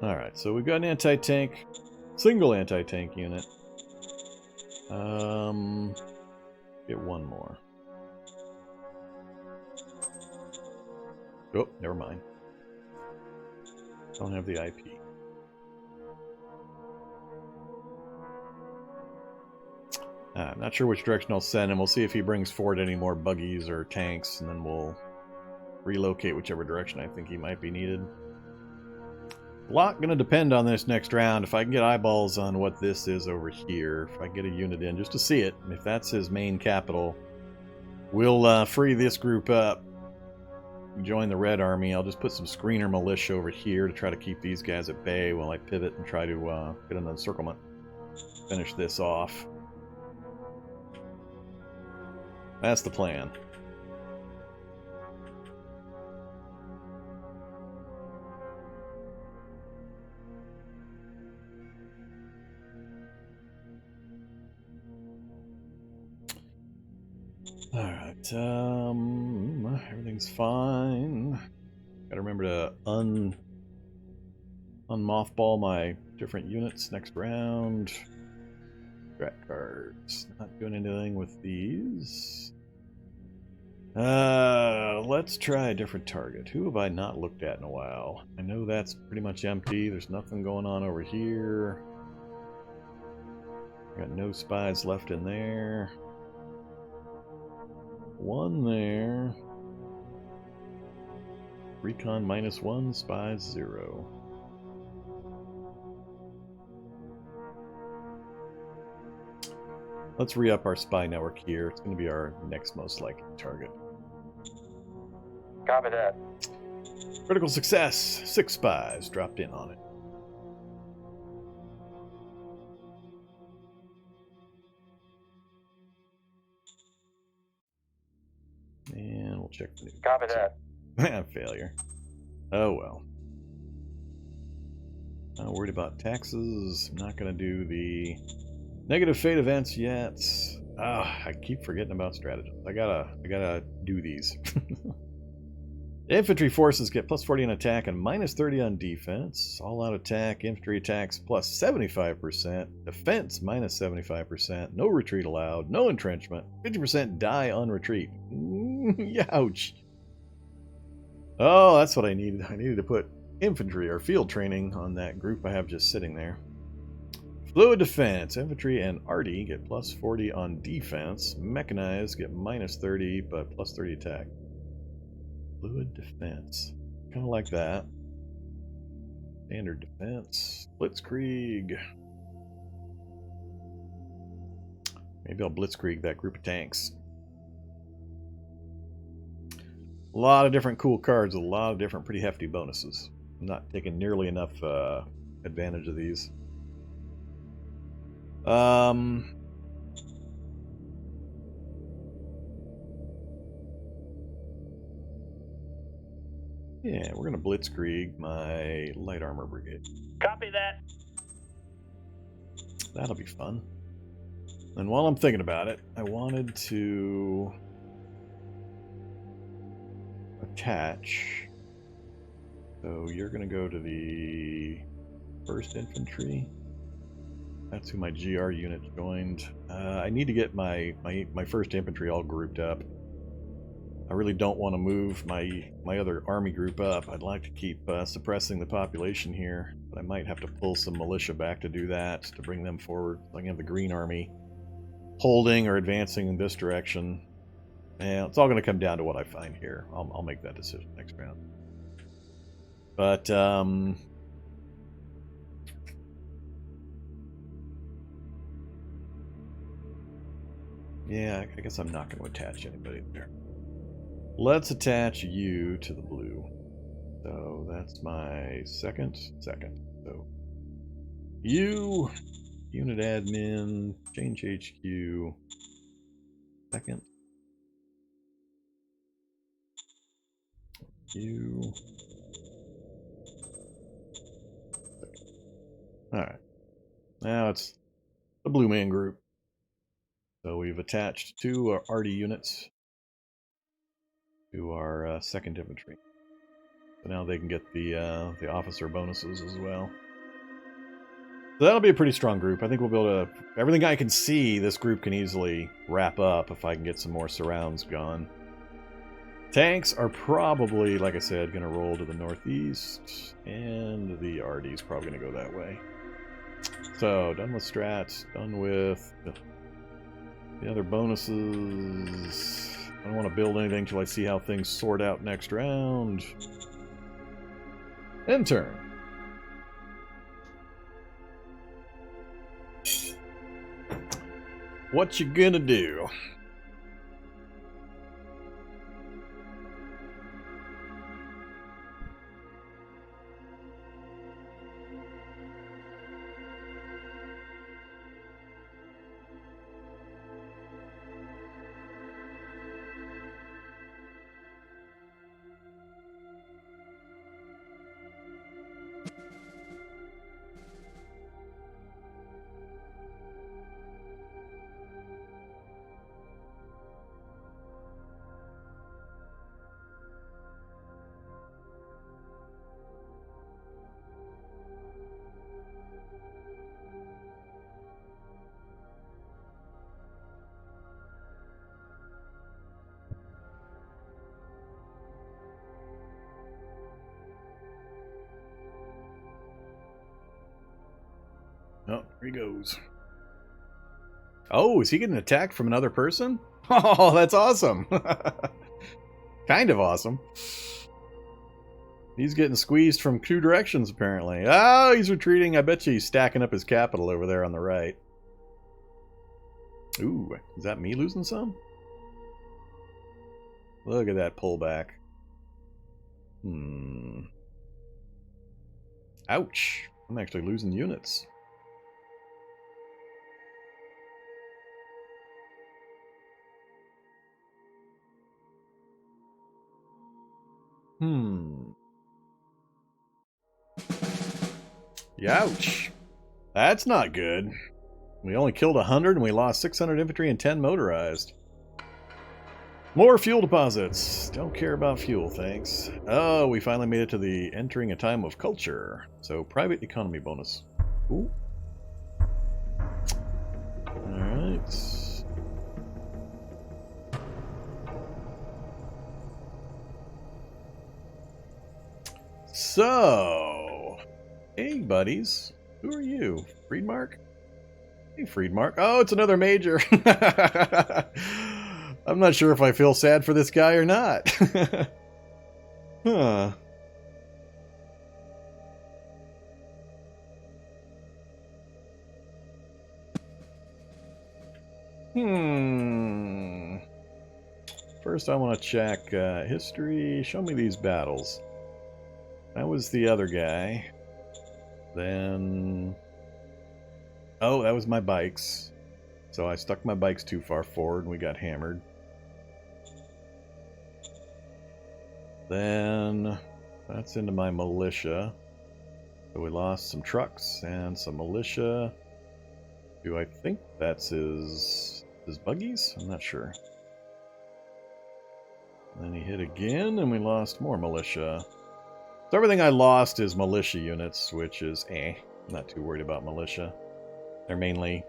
Alright, so we've got an anti-tank, single anti-tank unit. Get one more. Oh, never mind. Don't have the IP. I'm not sure which direction I'll send him. We'll see if he brings forward any more buggies or tanks, and then we'll relocate whichever direction I think he might be needed. A lot going to depend on this next round. If I can get eyeballs on what this is over here, if I get a unit in just to see it, if that's his main capital, we'll free this group up, join the Red Army. I'll just put some screener militia over here to try to keep these guys at bay while I pivot and try to get an encirclement. Finish this off. That's the plan. Alright, everything's fine. Gotta remember to unmothball my different units next round. Strat cards. Not doing anything with these. Let's try a different target. Who have I not looked at in a while? I know that's pretty much empty. There's nothing going on over here. Got no spies left in there. One there. Recon -1, spies 0. Let's re-up our spy network here. It's going to be our next most likely target. Copy that. Critical success. 6 spies dropped in on it. And we'll check the new. Copy that. Failure. Oh well. Not worried about taxes. I'm not going to do the negative fate events yet. I keep forgetting about stratagems. I gotta do these. Infantry forces get +40 on attack and -30 on defense. All-out attack, infantry attacks +75%. Defense -75%. No retreat allowed. No entrenchment. 50% die on retreat. Ouch. Oh, that's what I needed. I needed to put infantry or field training on that group I have just sitting there. Fluid defense. Infantry and arty get +40 on defense. Mechanized get -30 but +30 attack. Fluid defense. Kind of like that. Standard defense. Blitzkrieg. Maybe I'll blitzkrieg that group of tanks. A lot of different cool cards, a lot of different pretty hefty bonuses. I'm not taking nearly enough advantage of these. Yeah, we're gonna blitzkrieg my light armor brigade. Copy that. That'll be fun. And while I'm thinking about it, I wanted to attach. So you're gonna go to the 1st Infantry. That's who my GR unit joined. I need to get my 1st Infantry all grouped up. I really don't want to move my other army group up. I'd like to keep suppressing the population here, but I might have to pull some militia back to do that, to bring them forward. So I can have the Green Army holding or advancing in this direction. And it's all going to come down to what I find here. I'll make that decision next round. But yeah, I guess I'm not going to attach anybody there. Let's attach you to the blue. So that's my second. So you, unit admin, change HQ, second. You. Alright. Now it's the Blue Man group. So we've attached 2 arty units to our 2nd Infantry. So now they can get the officer bonuses as well. So that'll be a pretty strong group. I think we'll be able to... Everything I can see, this group can easily wrap up if I can get some more surrounds gone. Tanks are probably, like I said, going to roll to the northeast. And the RD's probably going to go that way. So, done with strats. Done with the other bonuses. I don't want to build anything until I see how things sort out next round. End turn. What you gonna do? Oh, here he goes. Oh, is he getting attacked from another person? Oh, that's awesome. Kind of awesome. He's getting squeezed from 2 directions, apparently. Oh, he's retreating. I bet you he's stacking up his capital over there on the right. Ooh, is that me losing some? Look at that pullback. Ouch. I'm actually losing units. Youch. That's not good. We only killed 100 and we lost 600 infantry and 10 motorized. More fuel deposits. Don't care about fuel, thanks. Oh, we finally made it to the entering a time of culture. So, private economy bonus. Ooh. Alright. So, hey buddies, who are you? Friedmark? Hey Friedmark. Oh, it's another major. I'm not sure if I feel sad for this guy or not. Huh. First I want to check history. Show me these battles. That was the other guy. Then... Oh, that was my bikes. So I stuck my bikes too far forward and we got hammered. Then... That's into my militia. So we lost some trucks and some militia. Do I think that's his buggies? I'm not sure. Then he hit again and we lost more militia. So everything I lost is militia units, which is I'm not too worried about militia. They're mainly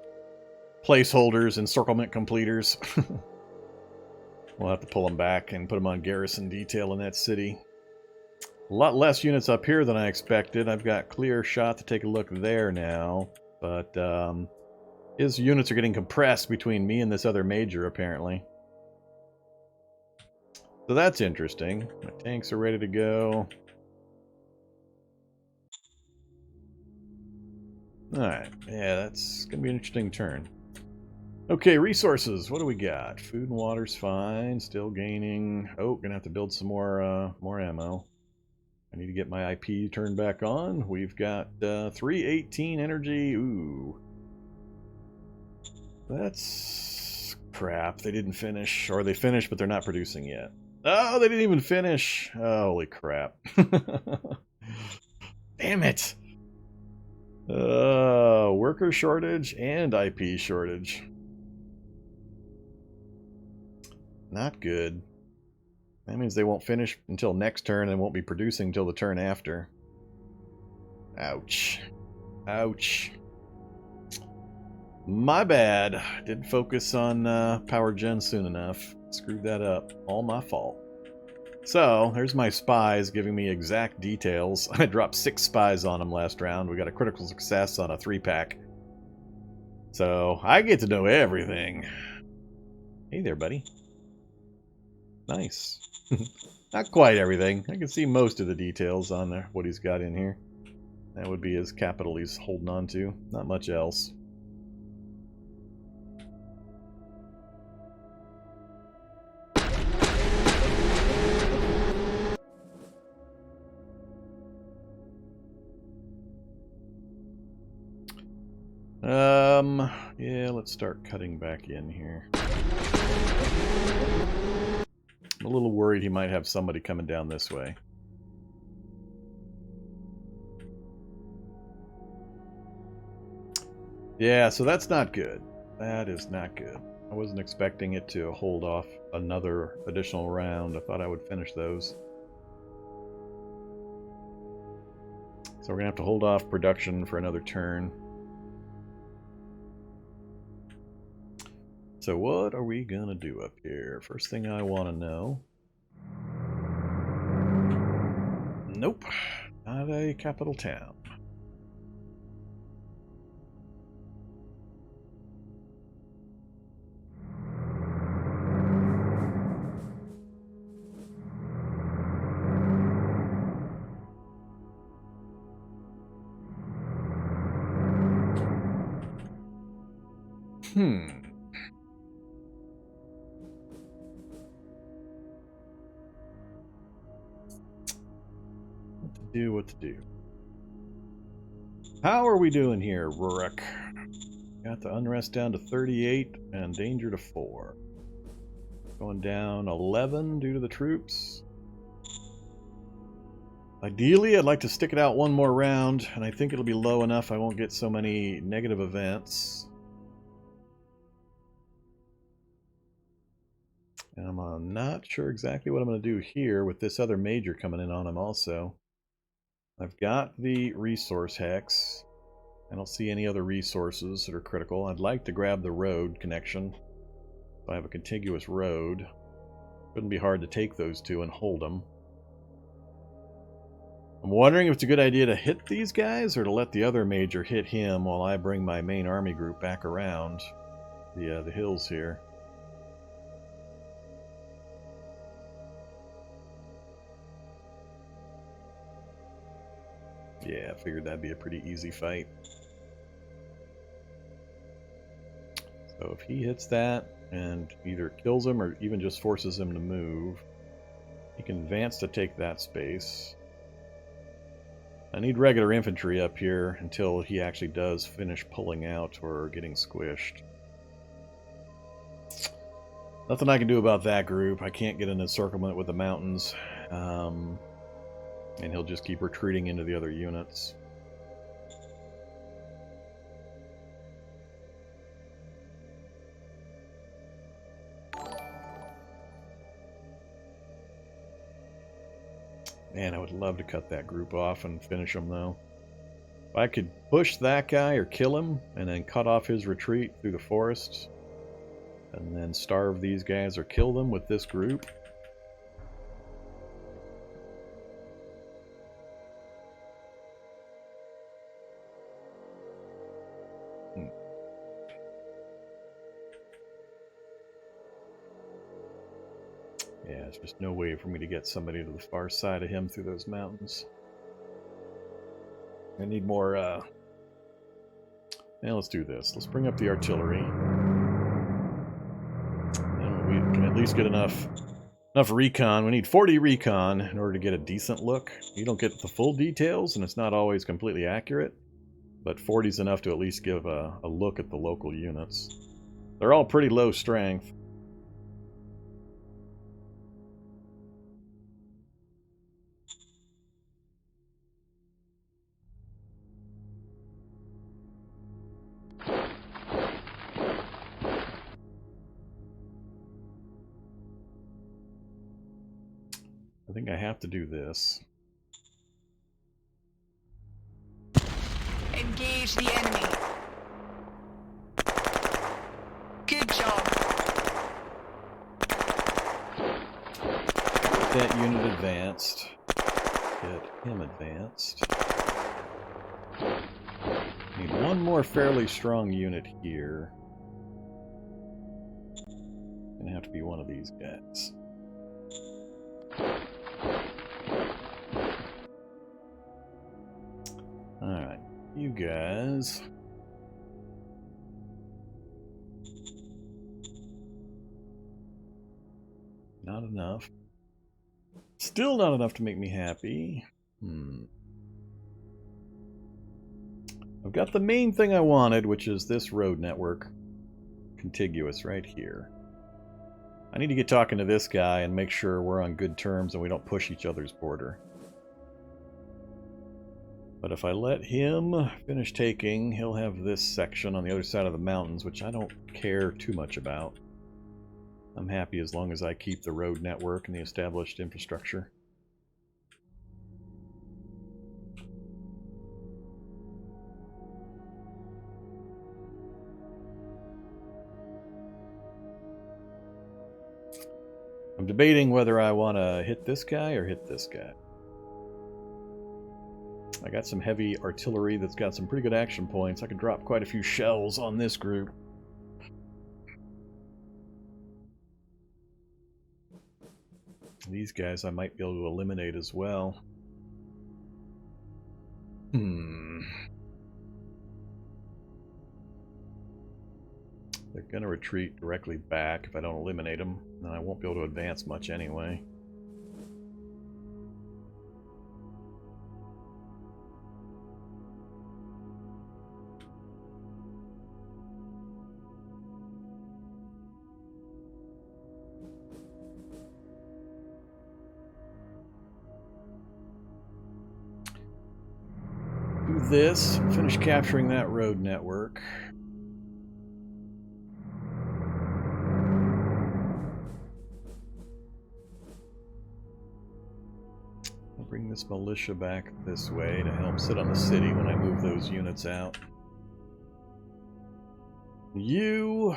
placeholders, encirclement completers. We'll have to pull them back and put them on garrison detail in that city. A lot less units up here than I expected. I've got clear shot to take a look there now. But his units are getting compressed between me and this other major, apparently. So that's interesting. My tanks are ready to go. Alright, yeah, that's going to be an interesting turn. Okay, resources. What do we got? Food and water's fine. Still gaining. Oh, going to have to build some more ammo. I need to get my IP turned back on. We've got 318 energy. Ooh. That's crap. They didn't finish. Or they finished, but they're not producing yet. Oh, they didn't even finish. Oh, holy crap. Damn it. Worker shortage and IP shortage. Not good. That means they won't finish until next turn and won't be producing until the turn after. Ouch. Ouch. My bad. Didn't focus on power gen soon enough. Screwed that up. All my fault. So, there's my spies giving me exact details. I dropped 6 spies on them last round. We got a critical success on a 3-pack. So, I get to know everything. Hey there, buddy. Nice. Not quite everything. I can see most of the details on there, what he's got in here. That would be his capital he's holding on to. Not much else. Yeah, let's start cutting back in here. I'm a little worried he might have somebody coming down this way. Yeah, so that's not good. That is not good. I wasn't expecting it to hold off another additional round. I thought I would finish those. So we're going to have to hold off production for another turn. So what are we going to do up here? First thing I want to know. Nope. Not a capital town. What to do. How are we doing here, Rurik? Got the unrest down to 38 and danger to 4. Going down 11 due to the troops. Ideally, I'd like to stick it out one more round, and I think it'll be low enough I won't get so many negative events. And I'm not sure exactly what I'm going to do here with this other major coming in on him also. I've got the resource hex. I don't see any other resources that are critical. I'd like to grab the road connection. If I have a contiguous road, wouldn't be hard to take those two and hold them. I'm wondering if it's a good idea to hit these guys or to let the other major hit him while I bring my main army group back around the hills here. Yeah, I figured that'd be a pretty easy fight. So if he hits that and either kills him or even just forces him to move, he can advance to take that space. I need regular infantry up here until he actually does finish pulling out or getting squished. Nothing I can do about that group. I can't get an encirclement with the mountains. And he'll just keep retreating into the other units. Man, I would love to cut that group off and finish them, though. If I could push that guy or kill him, and then cut off his retreat through the forest, and then starve these guys or kill them with this group. Yeah, there's just no way for me to get somebody to the far side of him through those mountains. I need more, Now let's do this. Let's bring up the artillery. And we can at least get enough recon. We need 40 recon in order to get a decent look. You don't get the full details, and it's not always completely accurate. But 40 is enough to at least give a look at the local units. They're all pretty low strength. think I have to do this. Engage the enemy. Good job. Get that unit advanced. Get him advanced. Need one more fairly strong unit here. Gonna have to be one of these guys. Alright, you guys. Not enough. Still not enough to make me happy. I've got the main thing I wanted, which is this road network. Contiguous right here. I need to get talking to this guy and make sure we're on good terms and we don't push each other's border. But if I let him finish taking, he'll have this section on the other side of the mountains, which I don't care too much about. I'm happy as long as I keep the road network and the established infrastructure. I'm debating whether I want to hit this guy or hit this guy. I got some heavy artillery that's got some pretty good action points. I could drop quite a few shells on this group. These guys I might be able to eliminate as well. They're going to retreat directly back if I don't eliminate them. Then I won't be able to advance much anyway. Do this, finish capturing that road network. I'll bring this militia back this way to help sit on the city when I move those units out. You...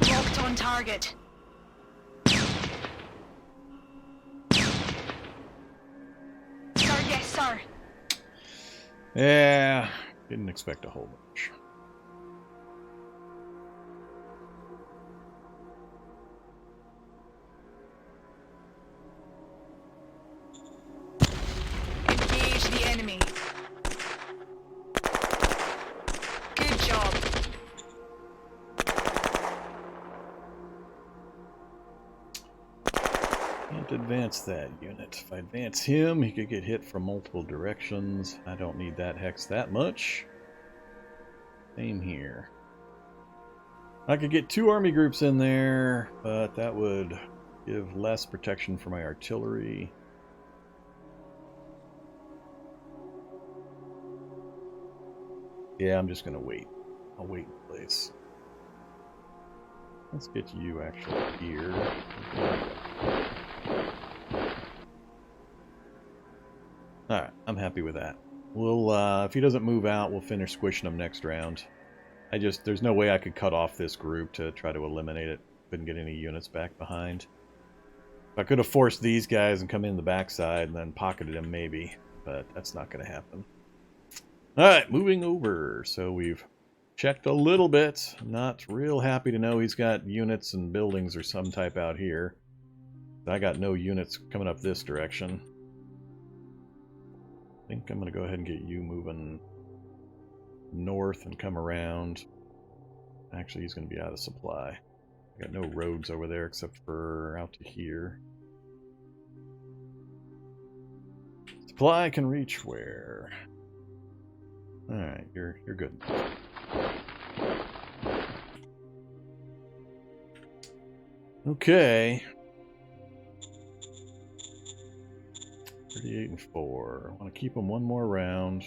Locked on target. Sir, yes, sir. Yeah, didn't expect a whole bunch. Engage the enemy. Good job. Can't advance that unit. If I advance him, he could get hit from multiple directions. I don't need that hex that much. Same here. I could get 2 army groups in there, but that would give less protection for my artillery. Yeah, I'm just going to wait. I'll wait in place. Let's get you actually here. Alright, I'm happy with that. We'll, if he doesn't move out, we'll finish squishing him next round. There's no way I could cut off this group to try to eliminate it. Couldn't get any units back behind. If I could have forced these guys and come in the backside and then pocketed him, maybe. But that's not going to happen. Alright, moving over. So we've checked a little bit. Not real happy to know he's got units and buildings or some type out here. I got no units coming up this direction. I think I'm going to go ahead and get you moving north and come around. Actually, he's going to be out of supply. I got no roads over there except for out to here. Supply can reach where? Alright, you're good. Okay. 38 and 4. I want to keep them one more round.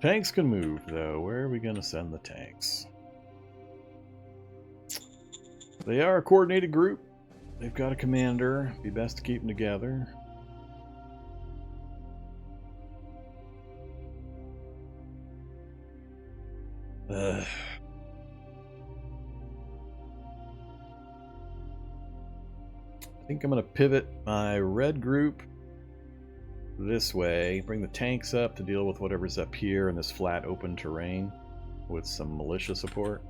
Tanks can move, though. Where are we going to send the tanks? They are a coordinated group. They've got a commander. Be best to keep them together. I think I'm going to pivot my red group this way. Bring the tanks up to deal with whatever's up here in this flat open terrain with some militia support.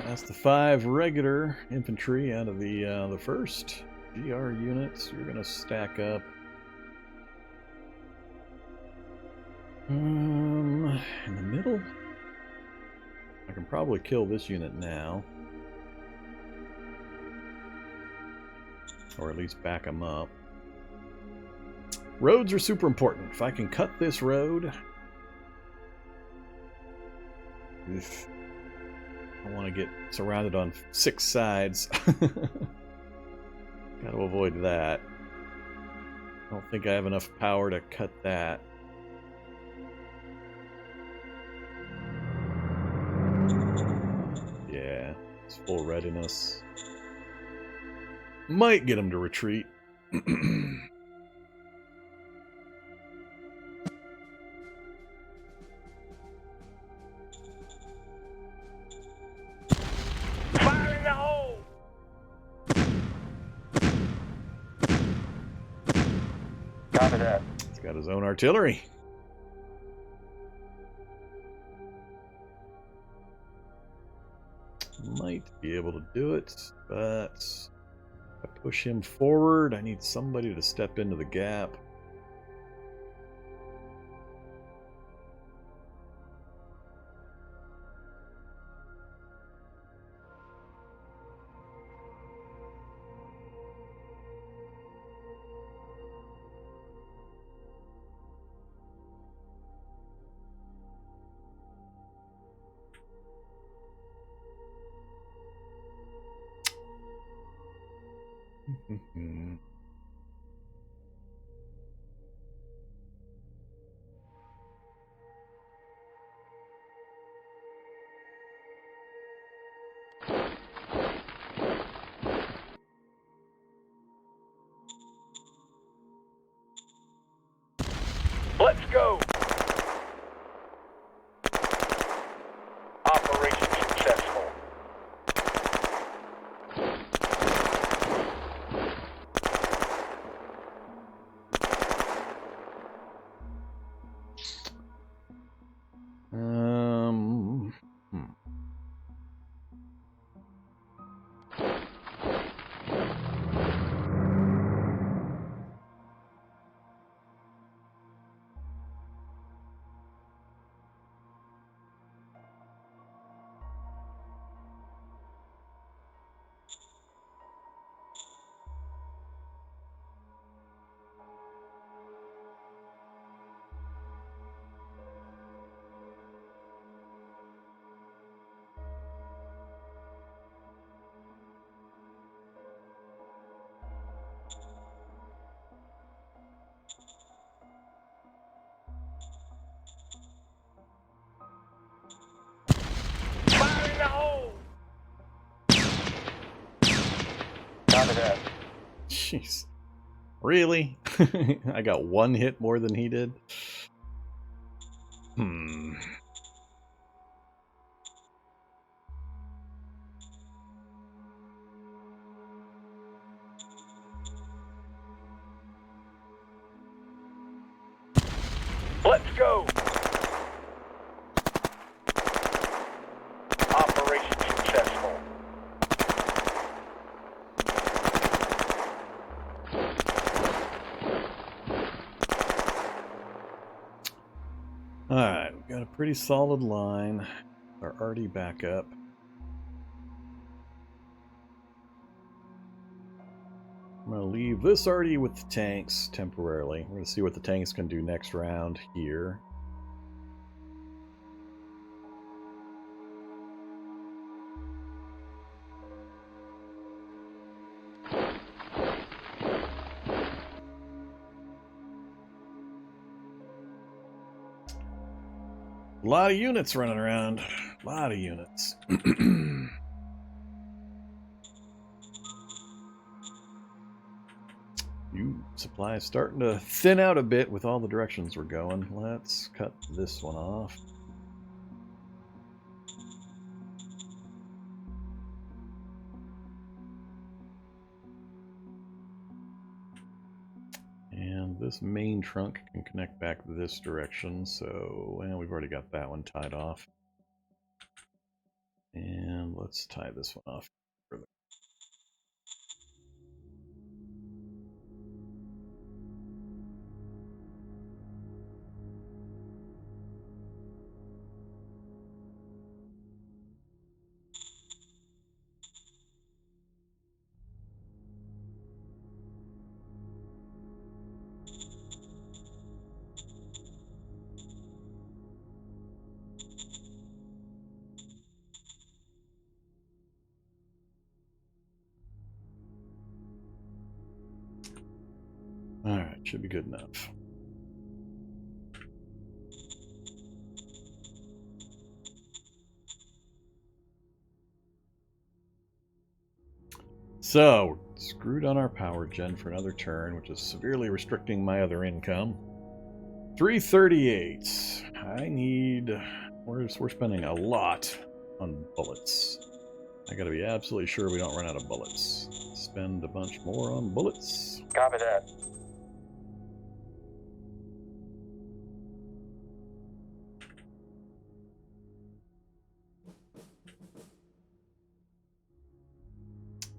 That's the 5 regular infantry out of the first GR units. You're gonna stack up in the middle. I can probably kill this unit now, or at least back them up. Roads are super important. If I can cut this road, I want to get surrounded on 6 sides. Got to avoid that. I don't think I have enough power to cut that. Yeah, it's full readiness. Might get him to retreat. He's got his own artillery. Might be able to do it, but if I push him forward, I need somebody to step into the gap. Let's go! Operation successful. Copy that. Jeez. Really? I got one hit more than he did? Hmm. Let's go. Operation successful. Alright, we've got a pretty solid line. Our arty backup. I'm going to leave this arty with the tanks temporarily. We're going to see what the tanks can do next round here. A lot of units running around. A lot of units. Supply is starting to thin out a bit with all the directions we're going. Let's cut this one off. And this main trunk can connect back this direction, so well, we've already got that one tied off. And let's tie this one off further. Alright, should be good enough. So, we're screwed on our power gen for another turn, which is severely restricting my other income. 338. I need... We're spending a lot on bullets. I gotta be absolutely sure we don't run out of bullets. Spend a bunch more on bullets. Copy that.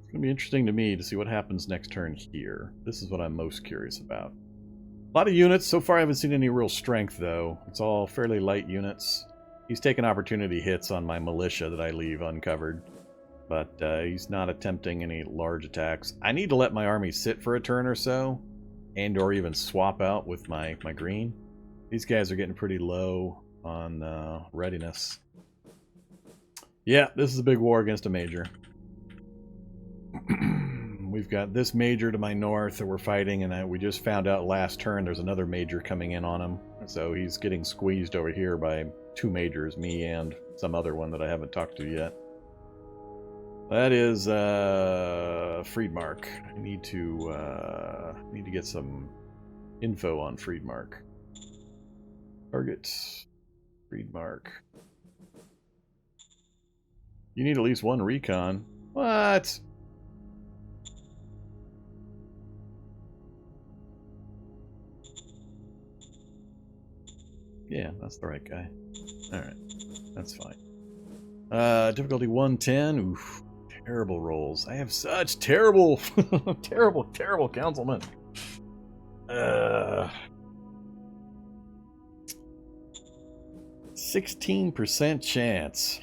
It's going to be interesting to me to see what happens next turn here. This is what I'm most curious about. A lot of units. So far I haven't seen any real strength, though. It's all fairly light units. He's taking opportunity hits on my militia that I leave uncovered. But he's not attempting any large attacks. I need to let my army sit for a turn or so. And or even swap out with my green. These guys are getting pretty low on readiness. Yeah, this is a big war against a major. We've got this major to my north that we're fighting, and we just found out last turn there's another major coming in on him. So he's getting squeezed over here by two majors, me and some other one that I haven't talked to yet. That is Friedmark. I need to get some info on Friedmark. Target Friedmark. You need at least one recon. What? Yeah, that's the right guy. Alright, that's fine. Difficulty 110. Oof, terrible rolls. I have such terrible, terrible councilmen. 16% chance.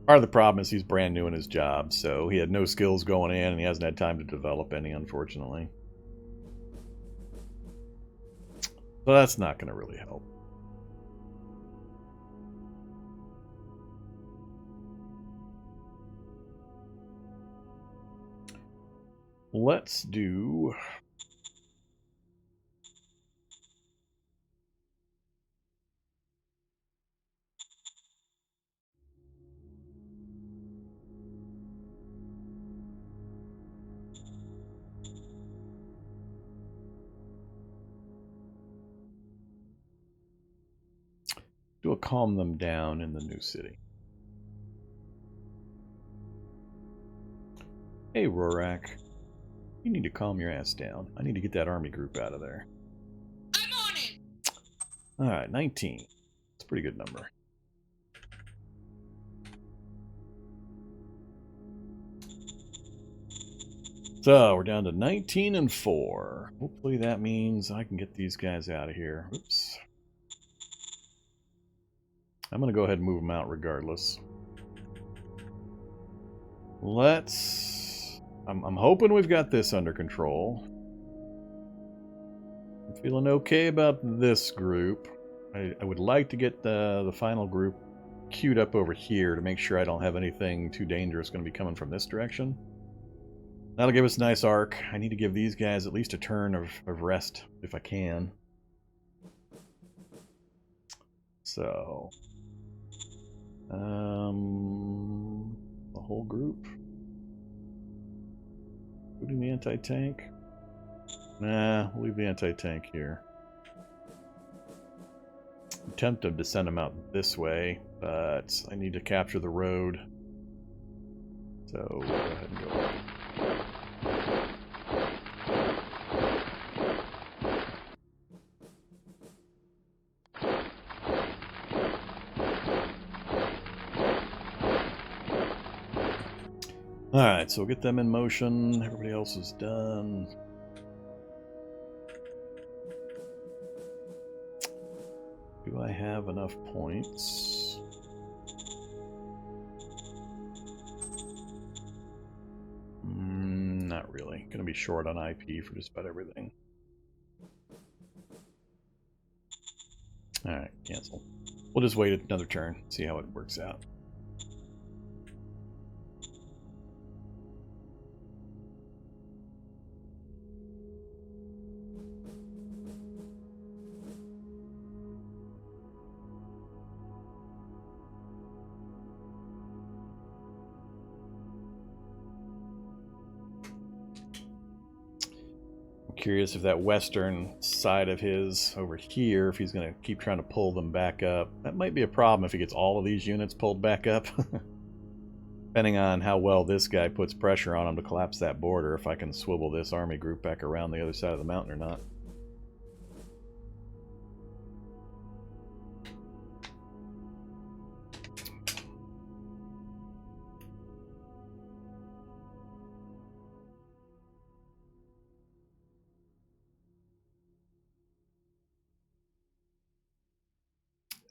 Part of the problem is he's brand new in his job, so he had no skills going in, and he hasn't had time to develop any, unfortunately. So that's not going to really help. Let's do... Do a calm them down in the new city. Hey, Rorak. You need to calm your ass down. I need to get that army group out of there. I'm on it! Alright, 19. It's a pretty good number. So, we're down to 19 and 4. Hopefully that means I can get these guys out of here. Oops. I'm going to go ahead and move them out regardless. I'm hoping we've got this under control. I'm feeling okay about this group. I would like to get the final group queued up over here to make sure I don't have anything too dangerous going to be coming from this direction. That'll give us a nice arc. I need to give these guys at least a turn of rest if I can. So, the whole group, including the anti-tank. Nah, we'll leave the anti-tank here. I'm tempted to send them out this way, but I need to capture the road. So we'll go ahead and go. Alright, so we'll get them in motion. Everybody else is done. Do I have enough points? Not really. Gonna be short on IP for just about everything. Alright, cancel. We'll just wait another turn, see how it works out. Curious if that western side of his over here, if he's going to keep trying to pull them back up. That might be a problem if he gets all of these units pulled back up. Depending on how well this guy puts pressure on him to collapse that border, if I can swivel this army group back around the other side of the mountain or not.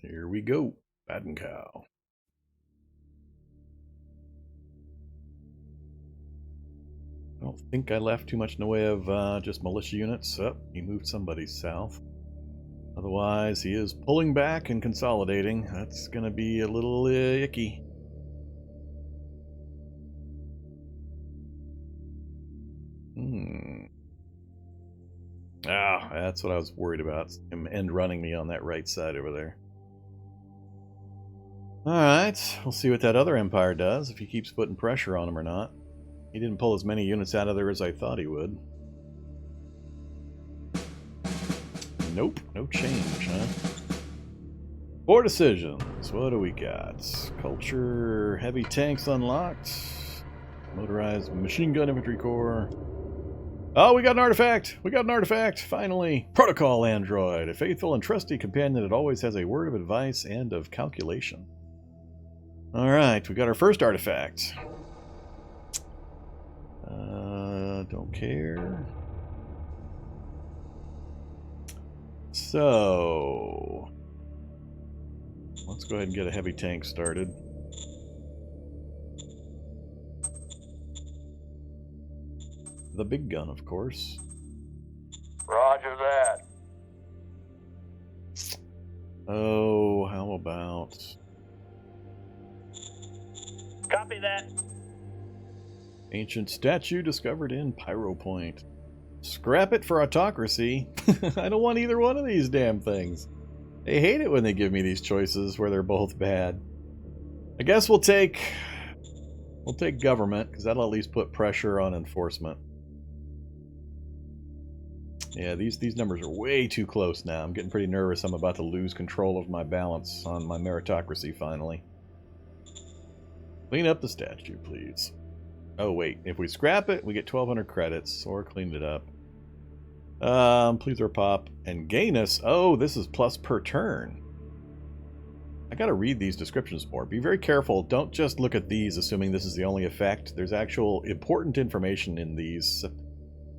Here we go. Bad cow. I don't think I left too much in the way of just militia units. Oh, he moved somebody south. Otherwise, he is pulling back and consolidating. That's going to be a little icky. Ah, that's what I was worried about. Him end running me on that right side over there. Alright, we'll see what that other empire does, if he keeps putting pressure on him or not. He didn't pull as many units out of there as I thought he would. Nope, no change, huh? 4 decisions. What do we got? Culture, heavy tanks unlocked. Motorized machine gun infantry corps. Oh, we got an artifact! We got an artifact! Finally! Protocol android, a faithful and trusty companion that always has a word of advice and of calculation. Alright, we got our first artifact. Don't care. So, let's go ahead and get a heavy tank started. The big gun, of course. Roger that. Oh, how about... Copy that. Ancient statue discovered in Pyro Point. Scrap it for autocracy. I don't want either one of these damn things. They hate it when they give me these choices where they're both bad. I guess we'll take government, because that'll at least put pressure on enforcement. Yeah, these numbers are way too close now. I'm getting pretty nervous. I'm about to lose control of my balance on my meritocracy finally. Clean up the statue, please. Oh, wait. If we scrap it, we get 1,200 credits, or clean it up. Please or pop. And gain us. Oh, this is plus per turn. I gotta read these descriptions more. Be very careful. Don't just look at these assuming this is the only effect. There's actual important information in these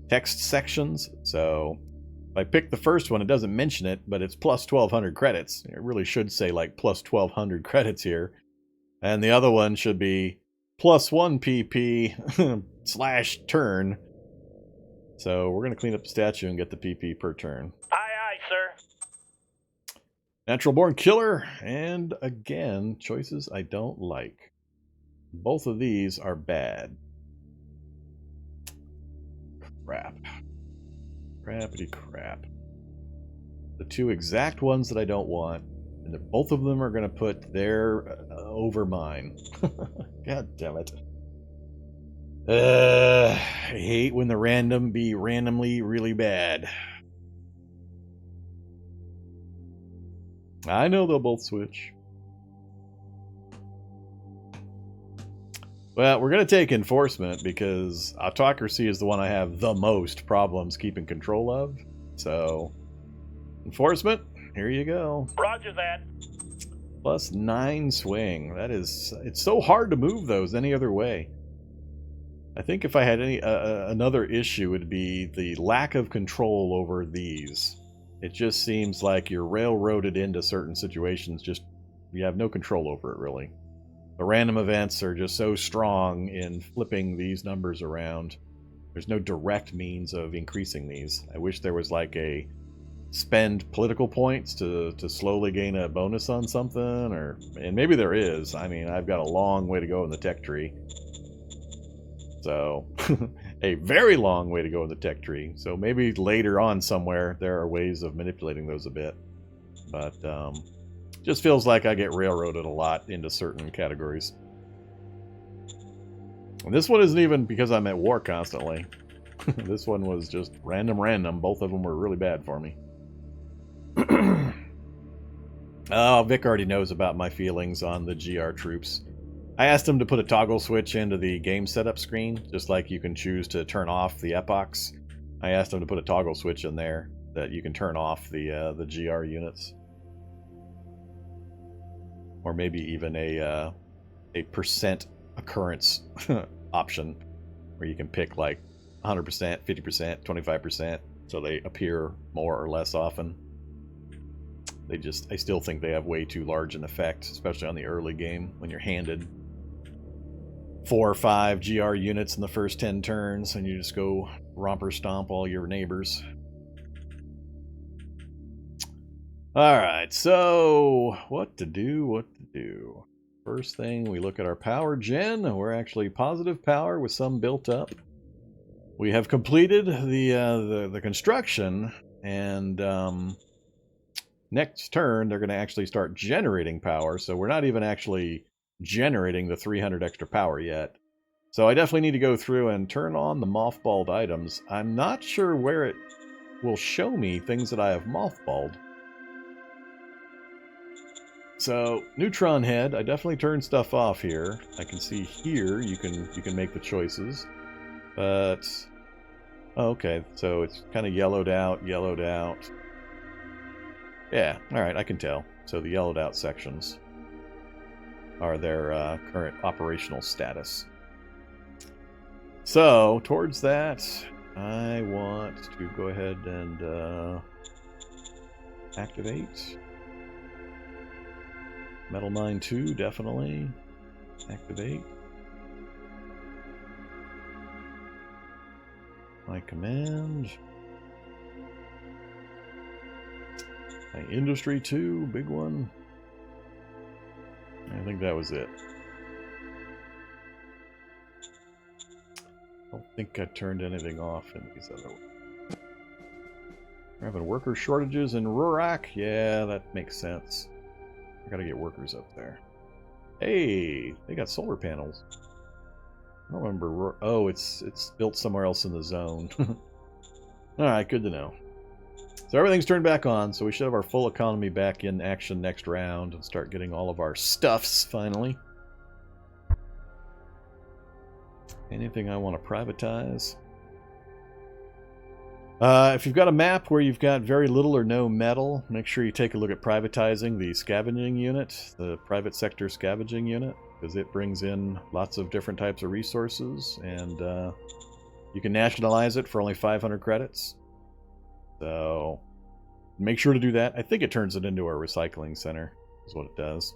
text sections. So if I pick the first one, it doesn't mention it, but it's plus 1,200 credits. It really should say like plus 1,200 credits here. And the other one should be plus 1 PP slash turn. So we're going to clean up the statue and get the PP per turn. Aye, aye, sir. Natural Born Killer. And again, choices I don't like. Both of these are bad. Crap. Crappity crap. The two exact ones that I don't want. And both of them are going to put their over mine. God damn it. I hate when the random be randomly really bad. I know they'll both switch. Well, we're going to take Enforcement because Autocracy is the one I have the most problems keeping control of. So, Enforcement, here you go. Roger that. Plus 9 swing. That is, it's so hard to move those any other way. I think if I had any another issue, would be the lack of control over these. It just seems like you're railroaded into certain situations. Just you have no control over it, really. The random events are just so strong in flipping these numbers around. There's no direct means of increasing these. I wish there was like a spend political points to slowly gain a bonus on something, or and maybe there is. I mean, I've got a long way to go in the tech tree. So, a very long way to go in the tech tree. So maybe later on somewhere there are ways of manipulating those a bit. But just feels like I get railroaded a lot into certain categories. And this one isn't even because I'm at war constantly. This one was just random. Both of them were really bad for me. Oh, Vic already knows about my feelings on the GR troops. I asked him to put a toggle switch into the game setup screen, just like you can choose to turn off the epochs. I asked him to put a toggle switch in there that you can turn off the GR units. Or maybe even a percent occurrence option, where you can pick like 100%, 50%, 25%, so they appear more or less often. I still think they have way too large an effect, especially on the early game when you're handed 4 or 5 GR units in the first 10 turns and you just go romper stomp all your neighbors. Alright, so what to do? First thing, we look at our power gen. We're actually positive power with some built up. We have completed the construction, and next turn they're going to actually start generating power, so we're not even actually generating the 300 extra power yet. So I definitely need to go through and turn on the mothballed items. I'm not sure where it will show me things that I have mothballed. So, neutron head, I definitely turned stuff off here. I can see here you can make the choices. But oh, okay, so it's kind of yellowed out. Yeah, alright, I can tell. So the yellowed out sections are their current operational status. So, towards that, I want to go ahead and activate. Metal Mine 2, definitely. Activate. My command. My Industry 2, big one. I think that was it. I don't think I turned anything off in these other ones. We're having worker shortages in Rurak. Yeah, that makes sense. I gotta get workers up there. Hey, they got solar panels. I don't remember. Oh, it's built somewhere else in the zone. Alright, good to know. So everything's turned back on, so we should have our full economy back in action next round and start getting all of our stuffs finally. Anything I want to privatize? If you've got a map where you've got very little or no metal, make sure you take a look at privatizing the scavenging unit, the private sector scavenging unit, because it brings in lots of different types of resources, and you can nationalize it for only 500 credits. So make sure to do that. I think it turns it into a recycling center, is what it does.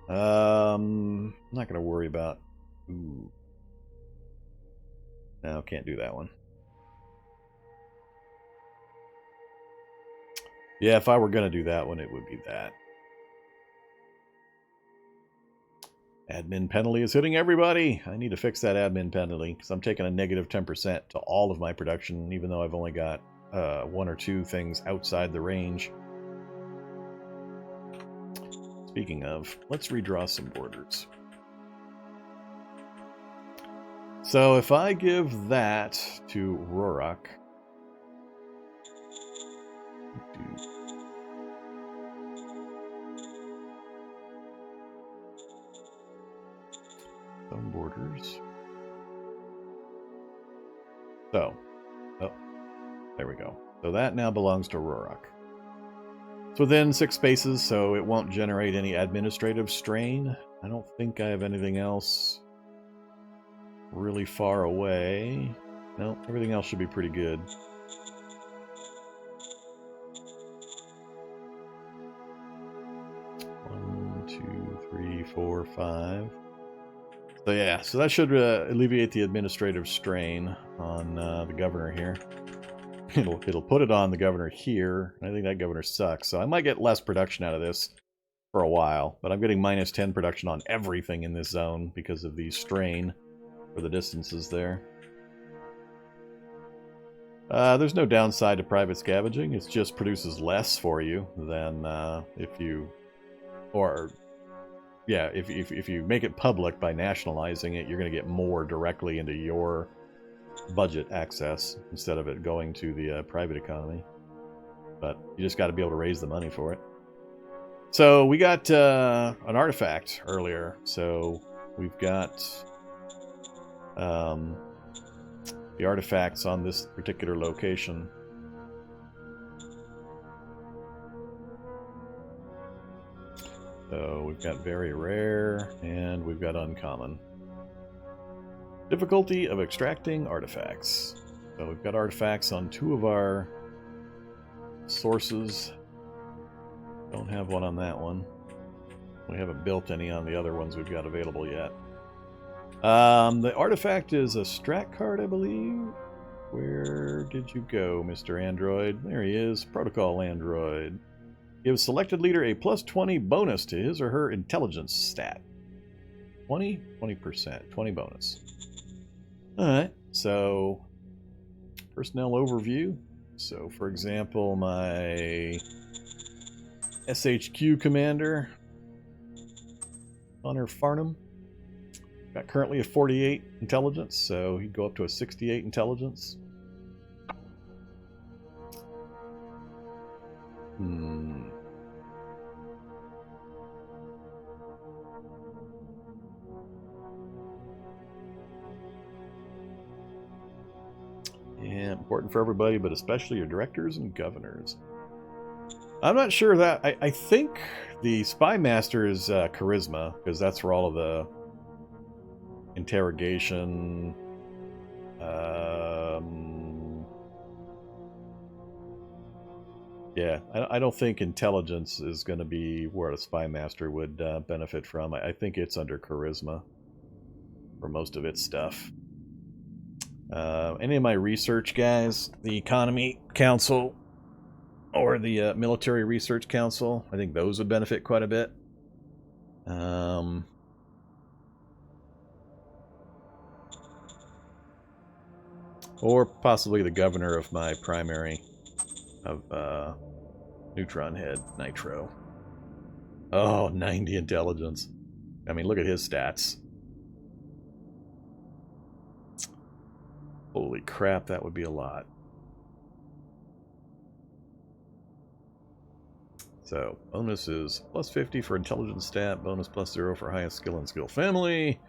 I'm not going to worry about... Ooh. No, can't do that one. Yeah, if I were going to do that one, it would be that. Admin penalty is hitting everybody. I need to fix that admin penalty because I'm taking a negative 10% to all of my production, even though I've only got 1 or 2 things outside the range. Speaking of, let's redraw some borders. So if I give that to Rorak, some borders. So, oh, there we go. So that now belongs to Rorak. It's within 6 spaces, so it won't generate any administrative strain. I don't think I have anything else really far away. No, everything else should be pretty good. One, 2, 3, 4, 5. So yeah, so that should alleviate the administrative strain on the governor here. It'll put it on the governor here. I think that governor sucks, so I might get less production out of this for a while, but I'm getting minus 10 production on everything in this zone because of the strain for the distances there. There's no downside to private scavenging. It just produces less for you than if you, or yeah, if you make it public by nationalizing it, you're going to get more directly into your budget access instead of it going to the private economy. But you just got to be able to raise the money for it. So we got an artifact earlier. So we've got the artifacts on this particular location. So we've got very rare and we've got uncommon. Difficulty of extracting artifacts. So we've got artifacts on 2 of our sources. Don't have one on that one. We haven't built any on the other ones we've got available yet. The artifact is a strat card, I believe. Where did you go, Mr. Android? There he is, Protocol Android. Gives selected leader a plus 20 bonus to his or her intelligence stat. 20% 20 bonus. Alright, so personnel overview. So for example, my SHQ commander, Hunter Farnham, got currently a 48 intelligence, so he'd go up to a 68 intelligence. Yeah, important for everybody, but especially your directors and governors. I'm not sure that... I think the Spy Master is Charisma, because that's where all of the interrogation... yeah, I don't think intelligence is going to be where a Spy Master would benefit from. I think it's under Charisma for most of its stuff. Any of my research guys, the Economy Council or the Military Research Council, I think those would benefit quite a bit. Or possibly the governor of my primary of Neutron Head, Nitro. Oh, 90 intelligence. I mean, look at his stats. Holy crap, that would be a lot. So bonus is plus 50 for intelligence stat, bonus plus 0 for highest skill and skill family,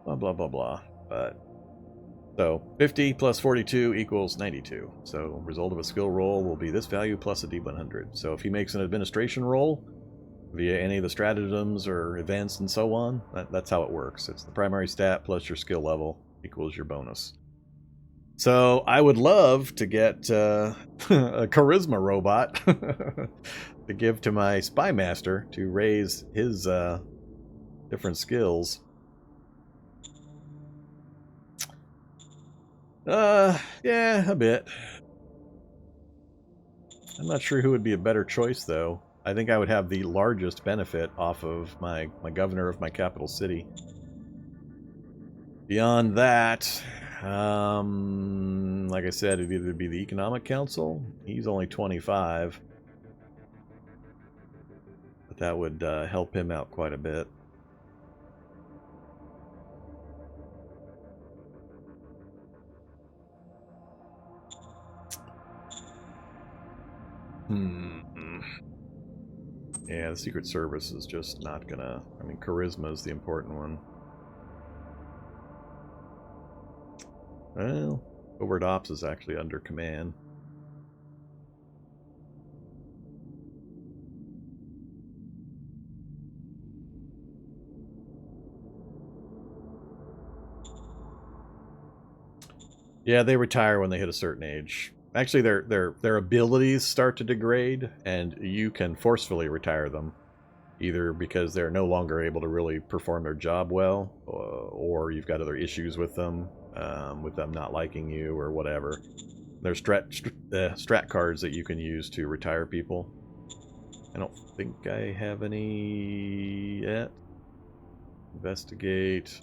blah blah blah blah. But so 50 plus 42 equals 92. So result of a skill roll will be this value plus a d100. So if he makes an administration roll via any of the stratagems or events and so on, that's how it works. It's the primary stat plus your skill level equals your bonus. So I would love to get a charisma robot to give to my spy master to raise his different skills. Yeah, a bit. I'm not sure who would be a better choice, though. I think I would have the largest benefit off of my governor of my capital city. Beyond that, like I said, it'd either be the Economic Council. He's only 25. But that would help him out quite a bit. Yeah, the Secret Service is just not gonna... I mean, charisma is the important one. Well, Covert Ops is actually under command. Yeah, they retire when they hit a certain age. Actually, their abilities start to degrade, and you can forcefully retire them, either because they're no longer able to really perform their job well, or you've got other issues with them not liking you or whatever. There's strat cards that you can use to retire people. I don't think I have any yet. Investigate.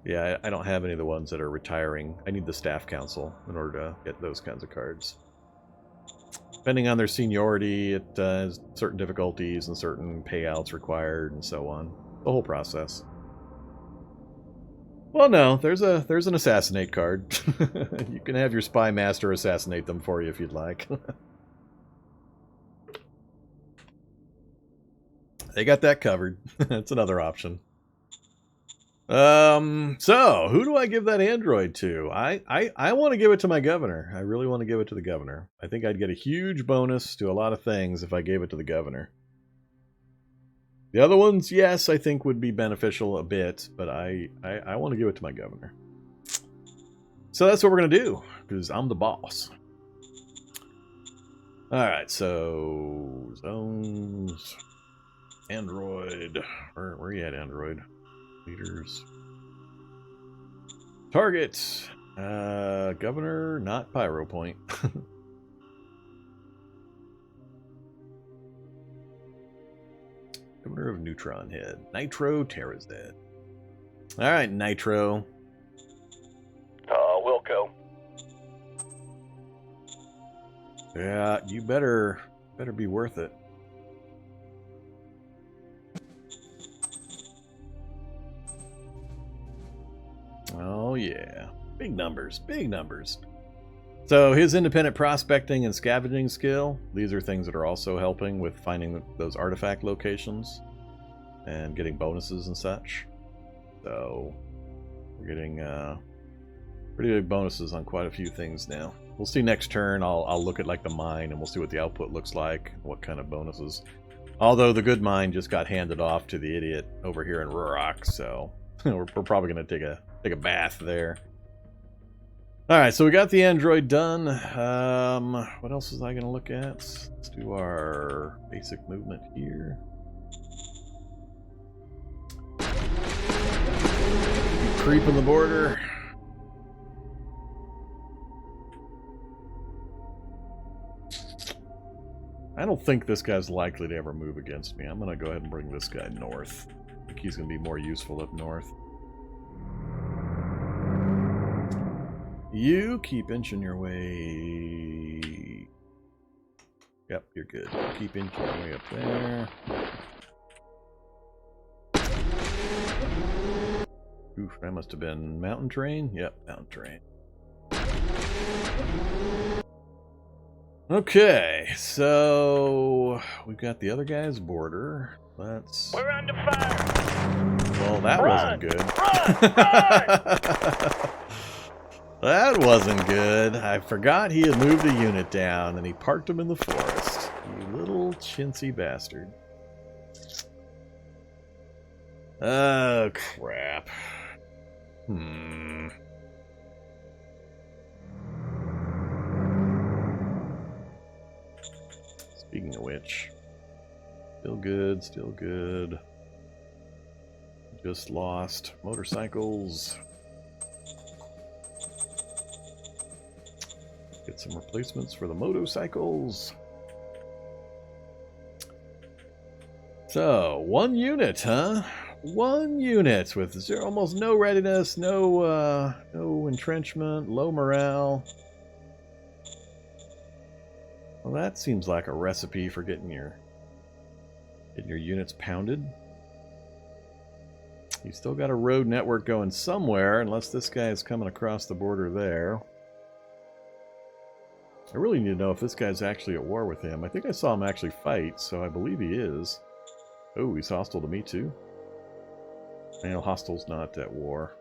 Yeah, I don't have any of the ones that are retiring. I need the staff council in order to get those kinds of cards. Depending on their seniority, it has certain difficulties and certain payouts required and so on. The whole process. Well, no, there's an assassinate card. You can have your spy master assassinate them for you if you'd like. They got that covered. That's another option. So who do I give that android to? I want to give it to my governor. I really want to give it to the governor. I think I'd get a huge bonus to a lot of things if I gave it to the governor. The other ones, yes, I think would be beneficial a bit, but I want to give it to my governor. So that's what we're gonna do, because I'm the boss. Alright, so zones, android, where are you at, android? Leaders. Targets. Governor, not Pyro Point. Governor of Neutron Head. Nitro Terrazed. Alright, Nitro. Wilco. Yeah, you better be worth it. Oh yeah, big numbers, big numbers. So his independent prospecting and scavenging skill, these are things that are also helping with finding those artifact locations and getting bonuses and such. So we're getting pretty big bonuses on quite a few things now. We'll see next turn. I'll look at like the mine and we'll see what the output looks like, what kind of bonuses. Although the good mine just got handed off to the idiot over here in Rurak, so we're probably going to take a bath there. Alright, so we got the android done. What else was I going to look at? Let's do our basic movement here. Creeping the border. I don't think this guy's likely to ever move against me. I'm going to go ahead and bring this guy north. I think he's going to be more useful up north. You keep inching your way. Yep, you're good. Keep inching your way up there. Oof, that must have been mountain terrain. Yep, mountain terrain. Okay, so we've got the other guy's border. Let's. We're under fire. Well, that wasn't good. Run! That wasn't good. I forgot he had moved a unit down, and he parked him in the forest. You little chintzy bastard. Oh, crap. Speaking of which, still good, still good. Just lost motorcycles. Get some replacements for the motorcycles. So, 1 unit, huh? 1 unit with almost no readiness, no entrenchment, low morale. Well, that seems like a recipe for getting your units pounded. You still got a road network going somewhere, unless this guy is coming across the border there. I really need to know if this guy's actually at war with him. I think I saw him actually fight, so I believe he is. Oh, he's hostile to me too. Well, hostile's not at war.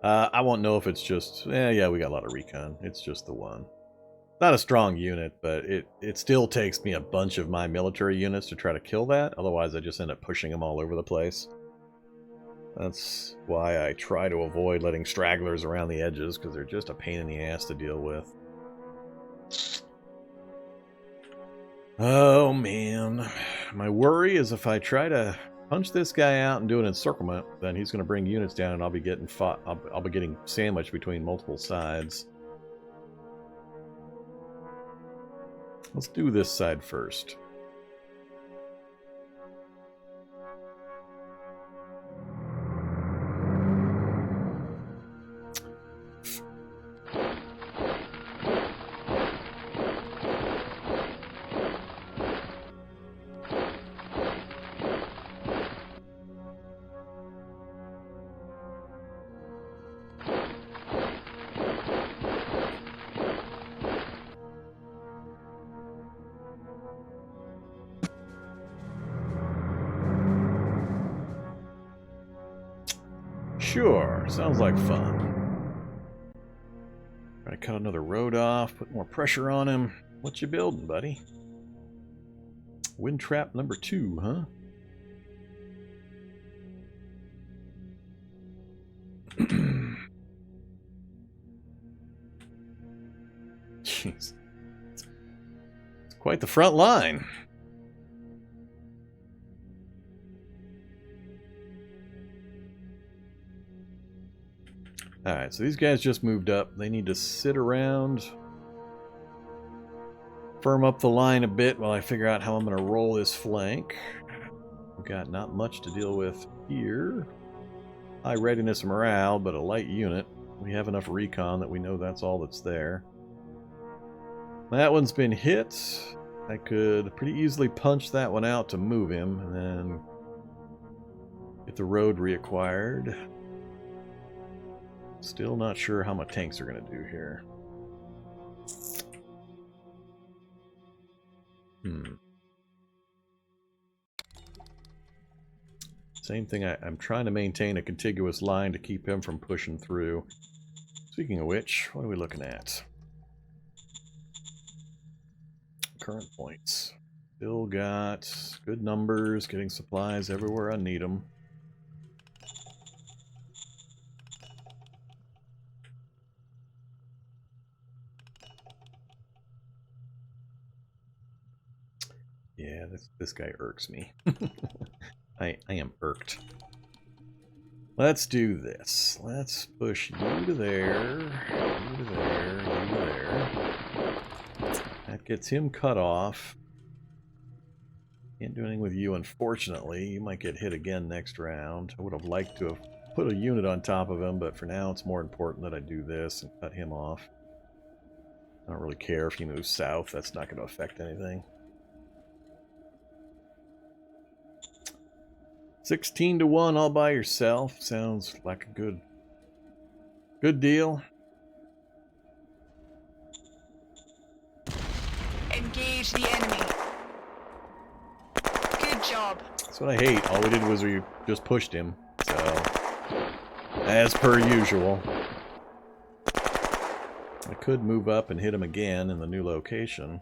I won't know if it's just... yeah, we got a lot of recon. It's just the one. Not a strong unit, but it still takes me a bunch of my military units to try to kill that. Otherwise, I just end up pushing them all over the place. That's why I try to avoid letting stragglers around the edges, because they're just a pain in the ass to deal with. Oh, man. My worry is if I try to punch this guy out and do an encirclement, then he's going to bring units down, and I'll be getting I'll be getting sandwiched between multiple sides. Let's do this side first. Sure, sounds like fun. Try to cut another road off, put more pressure on him. What you building, buddy? Wind trap number 2, huh? Jeez. It's quite the front line. Alright, so these guys just moved up. They need to sit around, firm up the line a bit while I figure out how I'm going to roll this flank. We've got not much to deal with here. High readiness and morale, but a light unit. We have enough recon that we know that's all that's there. That one's been hit. I could pretty easily punch that one out to move him, and then get the road reacquired. Still not sure how my tanks are going to do here. Same thing, I'm trying to maintain a contiguous line to keep him from pushing through. Speaking of which, what are we looking at? Current points. Still got good numbers, getting supplies everywhere I need them. Yeah, this guy irks me. I am irked. Let's do this. Let's push you to there, you to there, you to there. That gets him cut off. Can't do anything with you, unfortunately. You might get hit again next round. I would have liked to have put a unit on top of him, but for now it's more important that I do this and cut him off. I don't really care if he moves south. That's not going to affect anything. 16-1 all by yourself. Sounds like a good deal. Engage the enemy. Good job. That's what I hate. All we did was we just pushed him. So, as per usual. I could move up and hit him again in the new location.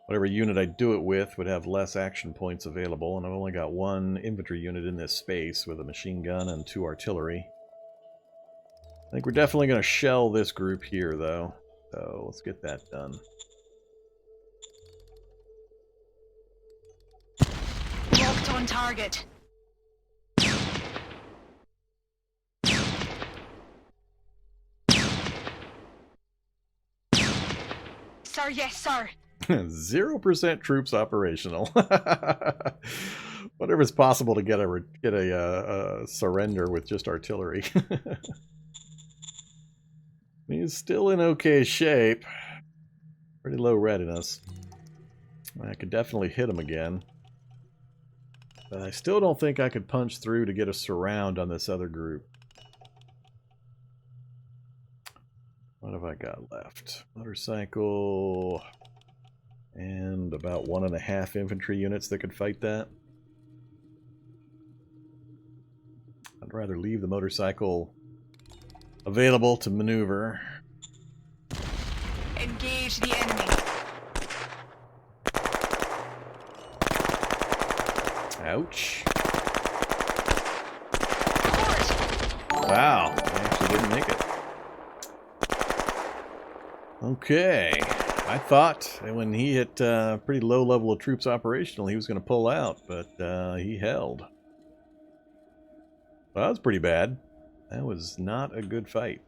Whatever unit I do it with would have less action points available, and I've only got one infantry unit in this space with a machine gun and 2 artillery. I think we're definitely going to shell this group here, though. So let's get that done. Locked on target. Sir, yes, sir. 0% troops operational. Whatever it's possible to get a surrender with just artillery. He's still in okay shape. Pretty low readiness. I could definitely hit him again. But I still don't think I could punch through to get a surround on this other group. What have I got left? Motorcycle... and about 1.5 infantry units that could fight that. I'd rather leave the motorcycle available to maneuver. Engage the enemy. Ouch. Wow, I actually didn't make it. Okay. I thought when he hit a pretty low level of troops operational, he was going to pull out, but he held. Well, that was pretty bad. That was not a good fight.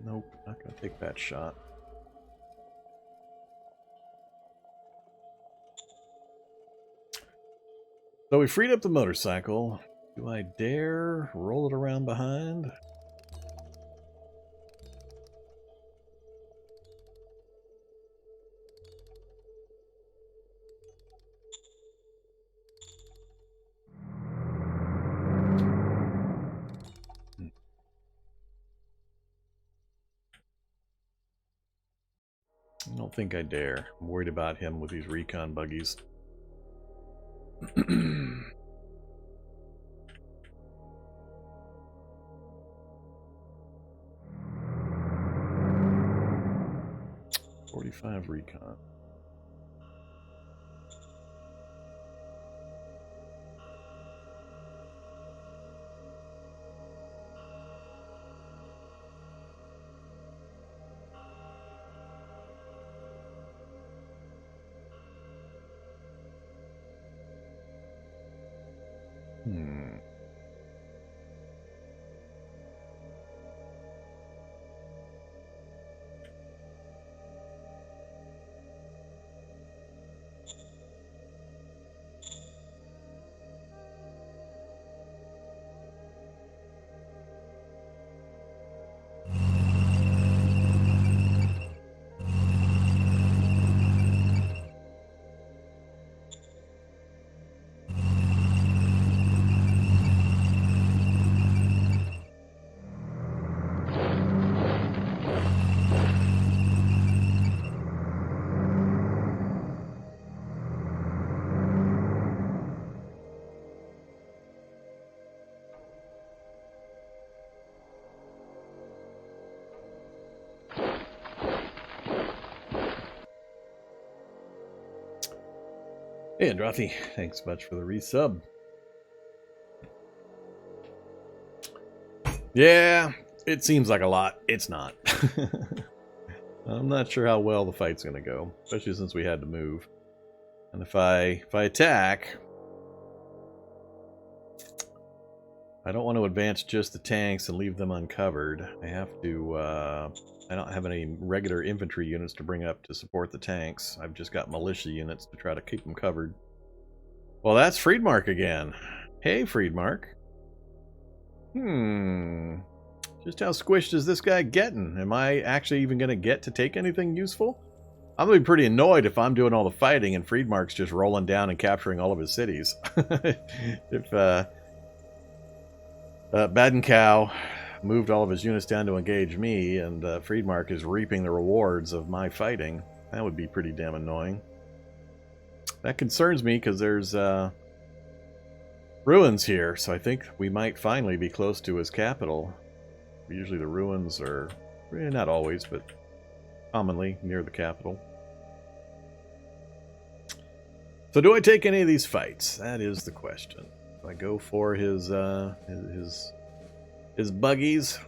Nope, not going to take that shot. So we freed up the motorcycle. Do I dare roll it around behind? I don't think I dare. I'm worried about him with these recon buggies. 45 recon. Hey, Andrathi, thanks much for the resub. Yeah, it seems like a lot. It's not. I'm not sure how well the fight's going to go, especially since we had to move. And if I attack, I don't want to advance just the tanks and leave them uncovered. I have to, I don't have any regular infantry units to bring up to support the tanks. I've just got militia units to try to keep them covered. Well, that's Friedmark again. Hey, Friedmark. Just how squished is this guy getting? Am I actually even going to get to take anything useful? I'm going to be pretty annoyed if I'm doing all the fighting and Friedmark's just rolling down and capturing all of his cities. If Badenkow moved all of his units down to engage me and Friedmark is reaping the rewards of my fighting, that would be pretty damn annoying. That concerns me because there's ruins here, so I think we might finally be close to his capital. Usually the ruins are, not always, but commonly near the capital. So do I take any of these fights? That is the question. Do I go for his buggies?